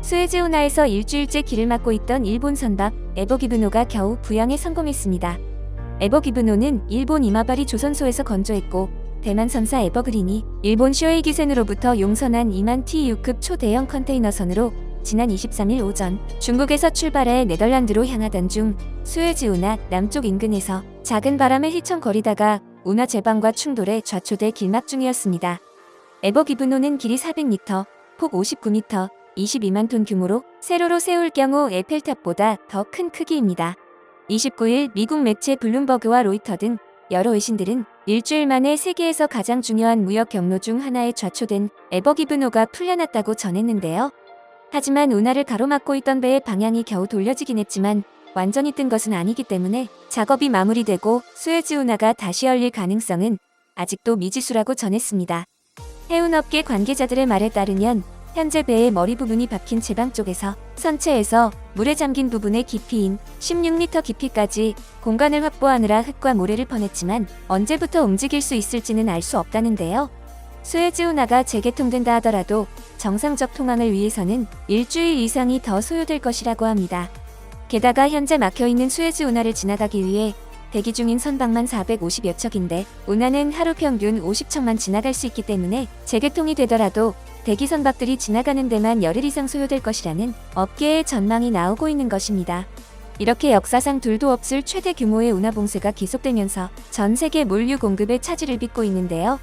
수에즈 운하에서 일주일째 길을 막고 있던 일본 선박 에버기브노가 겨우 부양에 성공했습니다. 에버기브노는 일본 이마바리 조선소에서 건조했고 대만 선사 에버그린이 일본 쇼에이기센으로부터 용선한 2만 TEU급 초대형 컨테이너선으로 지난 23일 오전 중국에서 출발해 네덜란드로 향하던 중 수에즈 운하 남쪽 인근에서 작은 바람에 휘청거리다가 운하 제방과 충돌해 좌초돼 길막 중이었습니다. 에버기브노는 길이 400m, 폭 59m, 22만 톤 규모로 세로로 세울 경우 에펠탑보다 더 큰 크기입니다. 29일 미국 매체 블룸버그와 로이터 등 여러 외신들은 일주일 만에 세계에서 가장 중요한 무역 경로 중 하나에 좌초된 에버기브노가 풀려났다고 전했는데요. 하지만 운하를 가로막고 있던 배의 방향이 겨우 돌려지긴 했지만 완전히 뜬 것은 아니기 때문에 작업이 마무리되고 수에즈 운하가 다시 열릴 가능성은 아직도 미지수라고 전했습니다. 해운업계 관계자들의 말에 따르면 현재 배의 머리 부분이 박힌 제방 쪽에서 선체에서 물에 잠긴 부분의 깊이인 16m 깊이까지 공간을 확보하느라 흙과 모래를 퍼냈지만 언제부터 움직일 수 있을지는 알 수 없다는데요. 수에즈 운하가 재개통된다 하더라도 정상적 통항을 위해서는 일주일 이상이 더 소요될 것이라고 합니다. 게다가 현재 막혀있는 수에즈 운하를 지나가기 위해 대기 중인 선박만 450여 척인데 운하는 하루 평균 50척만 지나갈 수 있기 때문에 재개통이 되더라도 대기 선박들이 지나가는 데만 열흘 이상 소요될 것이라는 업계의 전망이 나오고 있는 것입니다. 이렇게 역사상 둘도 없을 최대 규모의 운하 봉쇄가 계속되면서 전 세계 물류 공급에 차질을 빚고 있는데요.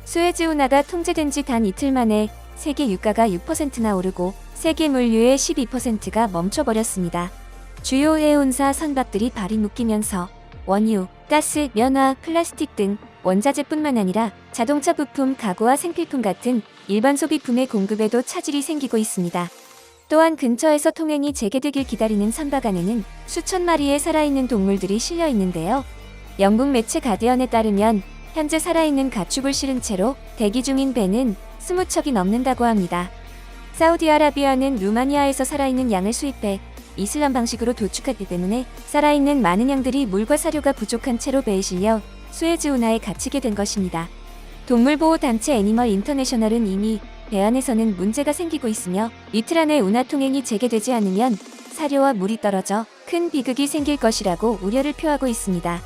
수에즈 운하가 통제된 지 단 이틀 만에 세계 유가가 6%나 오르고 세계 물류의 12%가 멈춰버렸습니다. 주요 해운사 선박들이 발이 묶이면서 원유, 가스, 면화, 플라스틱 등 원자재뿐만 아니라 자동차 부품, 가구와 생필품 같은 일반 소비품의 공급에도 차질이 생기고 있습니다. 또한 근처에서 통행이 재개되길 기다리는 선박 안에는 수천 마리의 살아있는 동물들이 실려 있는데요. 영국 매체 가디언에 따르면 현재 살아있는 가축을 실은 채로 대기 중인 배는 20척이 넘는다고 합니다. 사우디아라비아는 루마니아에서 살아있는 양을 수입해 이슬람 방식으로 도축하기 때문에 살아있는 많은 양들이 물과 사료가 부족한 채로 배에 실려 수에즈 운하에 갇히게 된 것입니다. 동물보호단체 애니멀 인터내셔널은 이미 배 안에서는 문제가 생기고 있으며 이틀 안에 운하 통행이 재개되지 않으면 사료와 물이 떨어져 큰 비극이 생길 것이라고 우려를 표하고 있습니다.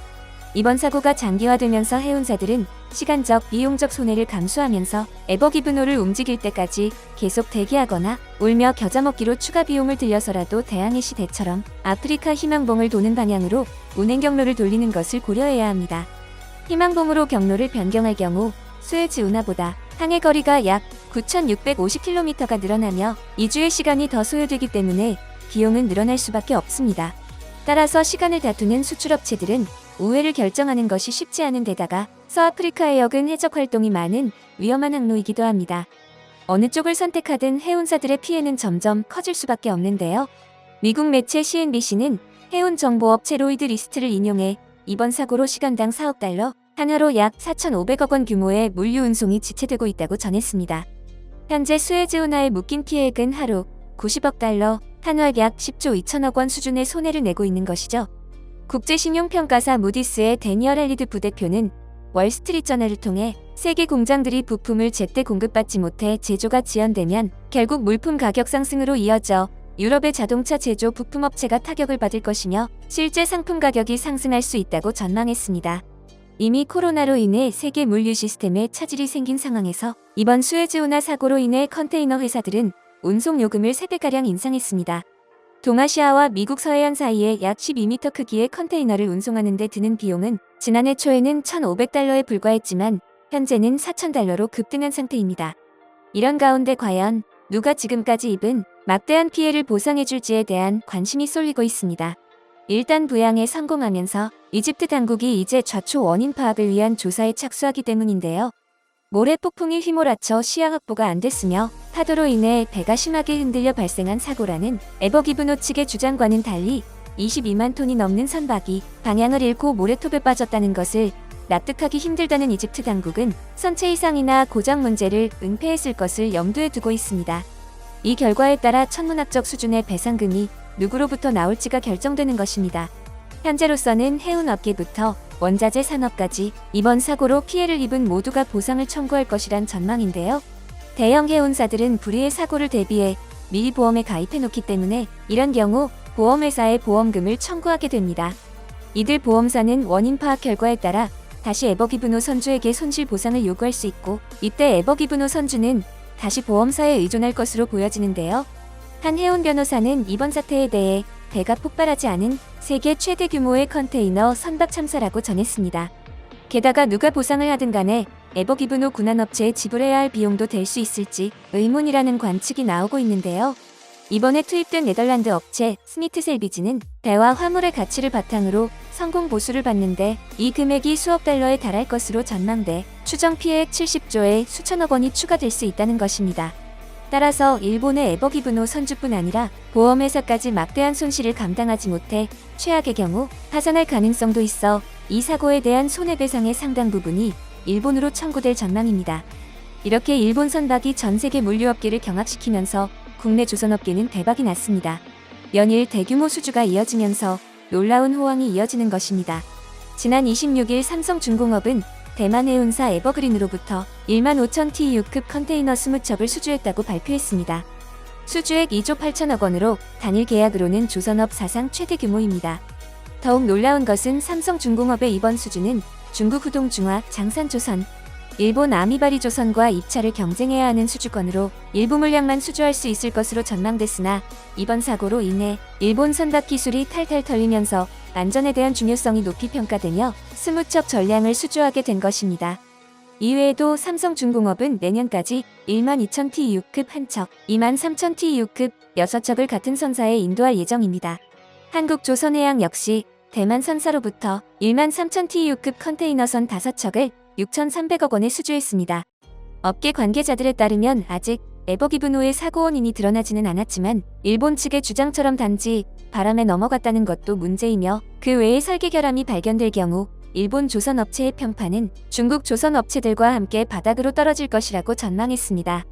이번 사고가 장기화되면서 해운사들은 시간적, 비용적 손해를 감수하면서 에버기브노를 움직일 때까지 계속 대기하거나 울며 겨자 먹기로 추가 비용을 들여서라도 대항해시 대처럼 아프리카 희망봉을 도는 방향으로 운행 경로를 돌리는 것을 고려해야 합니다. 희망봉으로 경로를 변경할 경우 수에즈 운하보다 항해 거리가 약 9,650km가 늘어나며 2주의 시간이 더 소요되기 때문에 비용은 늘어날 수밖에 없습니다. 따라서 시간을 다투는 수출업체들은 우회를 결정하는 것이 쉽지 않은 데다가 서아프리카 해역은 해적 활동이 많은 위험한 항로이기도 합니다. 어느 쪽을 선택하든 해운사들의 피해는 점점 커질 수밖에 없는데요. 미국 매체 CNBC는 해운 정보업체 로이드 리스트를 인용해 이번 사고로 시간당 4억 달러, 한화로 약 4,500억 원 규모의 물류 운송이 지체되고 있다고 전했습니다. 현재 수에즈 운하에 묶인 피해액은 하루 90억 달러, 한화 약 10조 2천억 원 수준의 손해를 내고 있는 것이죠. 국제신용평가사 무디스의 데니얼 헬리드 부대표는 월스트리트저널을 통해 세계 공장들이 부품을 제때 공급받지 못해 제조가 지연되면 결국 물품 가격 상승으로 이어져 유럽의 자동차 제조 부품업체가 타격을 받을 것이며 실제 상품 가격이 상승할 수 있다고 전망했습니다. 이미 코로나로 인해 세계 물류 시스템에 차질이 생긴 상황에서 이번 수에즈 운하 사고로 인해 컨테이너 회사들은 운송 요금을 3배가량 인상했습니다. 동아시아와 미국 서해안 사이에 약 12m 크기의 컨테이너를 운송하는 데 드는 비용은 지난해 초에는 1,500달러에 불과했지만 현재는 4,000달러로 급등한 상태입니다. 이런 가운데 과연 누가 지금까지 입은 막대한 피해를 보상해줄지에 대한 관심이 쏠리고 있습니다. 일단 부양에 성공하면서 이집트 당국이 이제 좌초 원인 파악을 위한 조사에 착수하기 때문인데요. 모래 폭풍이 휘몰아쳐 시야 확보가 안 됐으며 파도로 인해 배가 심하게 흔들려 발생한 사고라는 에버기브노 측의 주장과는 달리 22만 톤이 넘는 선박이 방향을 잃고 모래톱에 빠졌다는 것을 납득하기 힘들다는 이집트 당국은 선체 이상이나 고장 문제를 은폐했을 것을 염두에 두고 있습니다. 이 결과에 따라 천문학적 수준의 배상금이 누구로부터 나올지가 결정되는 것입니다. 현재로서는 해운업계부터 원자재 산업까지 이번 사고로 피해를 입은 모두가 보상을 청구할 것이란 전망인데요. 대형 해운사들은 불의의 사고를 대비해 미리 보험에 가입해 놓기 때문에 이런 경우 보험회사에 보험금을 청구하게 됩니다. 이들 보험사는 원인 파악 결과에 따라 다시 에버기브노 선주에게 손실 보상을 요구할 수 있고, 이때 에버기브노 선주는 다시 보험사에 의존할 것으로 보여지는데요. 한혜원 변호사는 이번 사태에 대해 배가 폭발하지 않은 세계 최대 규모의 컨테이너 선박 참사라고 전했습니다. 게다가 누가 보상을 하든 간에 에버기브노 군안업체에 지불해야 할 비용도 될 수 있을지 의문이라는 관측이 나오고 있는데요. 이번에 투입된 네덜란드 업체 스미트셀비지는 배와 화물의 가치를 바탕으로 성공 보수를 받는데 이 금액이 수억 달러에 달할 것으로 전망돼 추정 피해액 70조에 수천억 원이 추가될 수 있다는 것입니다. 따라서 일본의 에버기브노 선주뿐 아니라 보험회사까지 막대한 손실을 감당하지 못해 최악의 경우 파산할 가능성도 있어 이 사고에 대한 손해배상의 상당 부분이 일본으로 청구될 전망입니다. 이렇게 일본 선박이 전 세계 물류업계를 경악시키면서 국내 조선업계는 대박이 났습니다. 연일 대규모 수주가 이어지면서 놀라운 호황이 이어지는 것입니다. 지난 26일 삼성중공업은 대만 해운사 에버그린으로부터 15,000 TEU급 컨테이너 20척을 수주했다고 발표했습니다. 수주액 2조 8천억 원으로 단일 계약으로는 조선업 사상 최대 규모입니다. 더욱 놀라운 것은 삼성중공업의 이번 수주는 중국 후동중화, 장산조선, 일본 아미바리조선과 입찰을 경쟁해야 하는 수주권으로 일부 물량만 수주할 수 있을 것으로 전망됐으나 이번 사고로 인해 일본 선박 기술이 탈탈 털리면서 안전에 대한 중요성이 높이 평가되며 20척 전량을 수주하게 된 것입니다. 이외에도 삼성중공업은 내년까지 12,000 TEU급 1척, 23,000 TEU급 6척을 같은 선사에 인도할 예정입니다. 한국조선해양 역시 대만 선사로부터 13,000 TEU급 컨테이너선 5척을 6,300억 원에 수주했습니다. 업계 관계자들에 따르면 아직 에버기브노의 사고 원인이 드러나지는 않았지만 일본 측의 주장처럼 단지 바람에 넘어갔다는 것도 문제이며 그 외에 설계 결함이 발견될 경우 일본 조선업체의 평판은 중국 조선업체들과 함께 바닥으로 떨어질 것이라고 전망했습니다.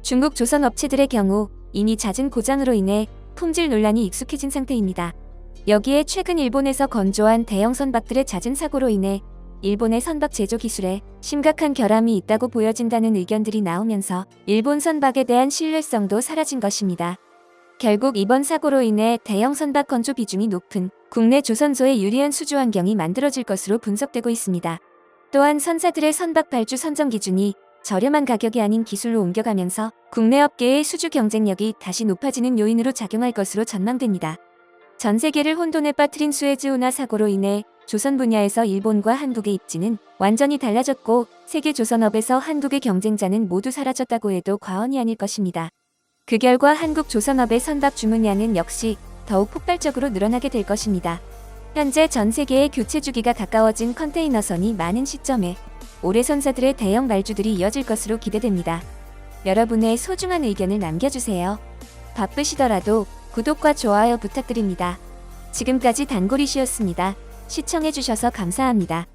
중국 조선업체들의 경우 이미 잦은 고장으로 인해 품질 논란이 익숙해진 상태입니다. 여기에 최근 일본에서 건조한 대형 선박들의 잦은 사고로 인해 일본의 선박 제조 기술에 심각한 결함이 있다고 보여진다는 의견들이 나오면서 일본 선박에 대한 신뢰성도 사라진 것입니다. 결국 이번 사고로 인해 대형 선박 건조 비중이 높은 국내 조선소에 유리한 수주 환경이 만들어질 것으로 분석되고 있습니다. 또한 선사들의 선박 발주 선정 기준이 저렴한 가격이 아닌 기술로 옮겨가면서 국내 업계의 수주 경쟁력이 다시 높아지는 요인으로 작용할 것으로 전망됩니다. 전 세계를 혼돈에 빠뜨린 수에즈 운하 사고로 인해 조선 분야에서 일본과 한국의 입지는 완전히 달라졌고 세계 조선업에서 한국의 경쟁자는 모두 사라졌다고 해도 과언이 아닐 것입니다. 그 결과 한국 조선업의 선박 주문량은 역시 더욱 폭발적으로 늘어나게 될 것입니다. 현재 전 세계의 교체 주기가 가까워진 컨테이너선이 많은 시점에 올해 선사들의 대형 발주들이 이어질 것으로 기대됩니다. 여러분의 소중한 의견을 남겨주세요. 바쁘시더라도 구독과 좋아요 부탁드립니다. 지금까지 단골이시였습니다. 시청해주셔서 감사합니다.